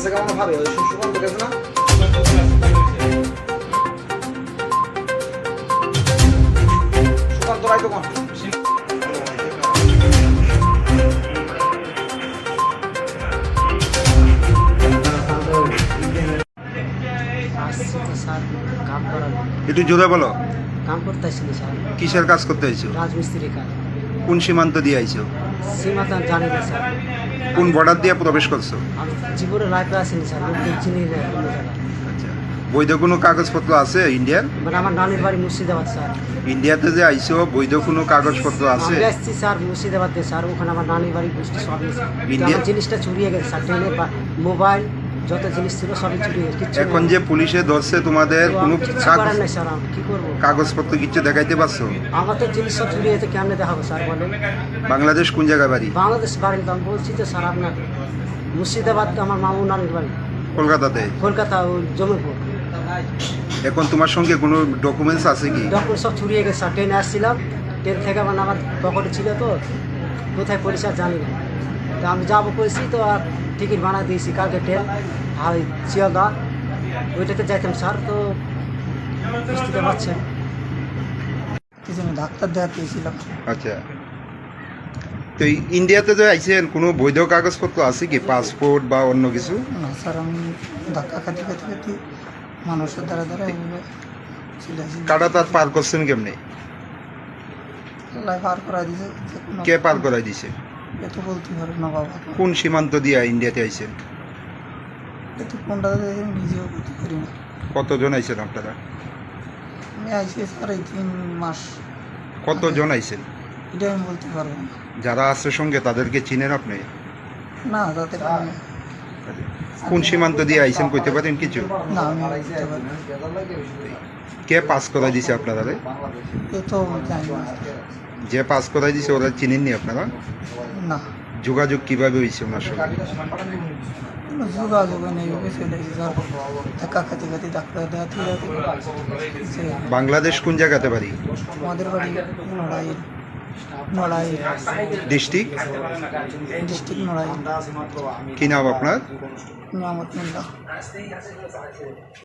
গেছে কেমন ভাবে ওই সুকান্ত গেছে না সুকান্ত রায় তো কোন একটু জোরে বলো। কাম করতে আসছিলি স্যার, কিসের কাজ করতে আইছো? রাজমিস্ত্রি কাজ। কোন সীমান্ত দিয়ে আইছো? সীমান্ত জানি না স্যার, কোন বর্ডার দিয়ে প্রবেশ করছো? আমি জীবনে লাইফে আসিনি স্যার, লোকদের চিনি না কোনো জায়গা। আচ্ছা, বৈধ কোনো কাগজপত্র আছে ইন্ডিয়ার? মানে আমার নানির বাড়ি মুর্শিদাবাদ স্যার। ইন্ডিয়াতে যে আইছো বৈধ কোনো কাগজপত্র আছে? আমি আসছি স্যার মুর্শিদাবাদ দিয়ে স্যার, ওখানে আমার নানির বাড়ি বুঝতে সব নিয়েছে। ইন্ডিয়া- আমার জিনিসটা চুরিয়ে গেছে স্যার, ট্রেনে মোবাইল যত জিনিস ছিল সবই চুরিয়ে গেছে। কিচ্ছু এখন নেই। যে পুলিশে ধরছে তোমাদের তো কোনো আমি কিচ্ছু করার নাই স্যার, আমি কি করবো? কাগজপত্র কিছু দেখাইতে পারছো? আমার তো জিনিস সব চুরিয়ে গেছে, কেমনে দেখাবো স্যার বলেন? বাংলাদেশ কোন জায়গায় বাড়ি? বাংলাদেশ বাড়ি তো আমি বলছি তো স্যার, আপনার মুর্শিদাবাদ আমার মামু নানির বাড়ি, কলকাতাতে। কলকাতা ওই জমিপুর। এখন তোমার সঙ্গে কোনো ডকুমেন্টস আছে কি? ডকুমেন্ট সব চুরিয়ে গেছে স্যার, ট্রেনে আসছিলাম, ট্রেন থেকে মানে আমার পকেটে ছিল তো, কোথায় পড়েছে আর জানি না। তো আমি যাবো করেছি তো, আর টিকিট বানা দিয়েছি কালকে ট্রেন আর শিয়ালদা, ওইটাতে যাইতাম স্যার। তো বুঝতে পারছেন কিছু আমি ডাক্তার দেখাতে গেছিলাম। আচ্ছা, তো ইন্ডিয়াতে যে আইছেন কোনো বৈধ কাগজপত্র আছে কি, পাসপোর্ট বা অন্য কিছু? না স্যার, আমি ধাক্কা খাতে খাতে খাতে মানুষের দ্বারা দ্বারা এগুলো চলে আসি। কাটা তার পার করছেন কেমনি? পার করা দিয়েছে। কে পার করাই দিছে? এ তো বলতে পারবে না বাবা, কোন সীমান্ত দিয়ে ইন্ডিয়াতে আইছেন? এ তো কোনটা আমি নিজেও বলতে পারি না। কতজন আইছেন আপনারা? আমি আইসি স্যার এই 3 মাস, কতজন আইছেন? এটা আমি বলতে পারবো না। যারা আছে সঙ্গে তাদেরকে চিনেন আপনি? না তাদের আমি- কোন সীমান্ত দিয়ে আইছেন কইতে পারেন কিছু? না আমি বলতে পারি না। কে পাস করাই দিছে আপনারা? এ তো জানি না। যে পাস করাই দিছে ওরা চিনেননি আপনারা? না যোগাযোগ কিভাবে হয়েছে ওনার সঙ্গে? কোনো যোগাযোগ নেই, ওকে চলে এসেছি স্যার, ধাক্কা খাতে খাতে ডাক্তার দেখাতে যাতে বাংলাদেশ কোন জায়গাতে বাড়ি? আমাদের বাড়ি নড়াই, নড়াই ডিস্ট্রিক্ট? ডিস্ট্রিক্ট নড়াই। কি নাম আপনার? মোহাম্মদ মোল্লা।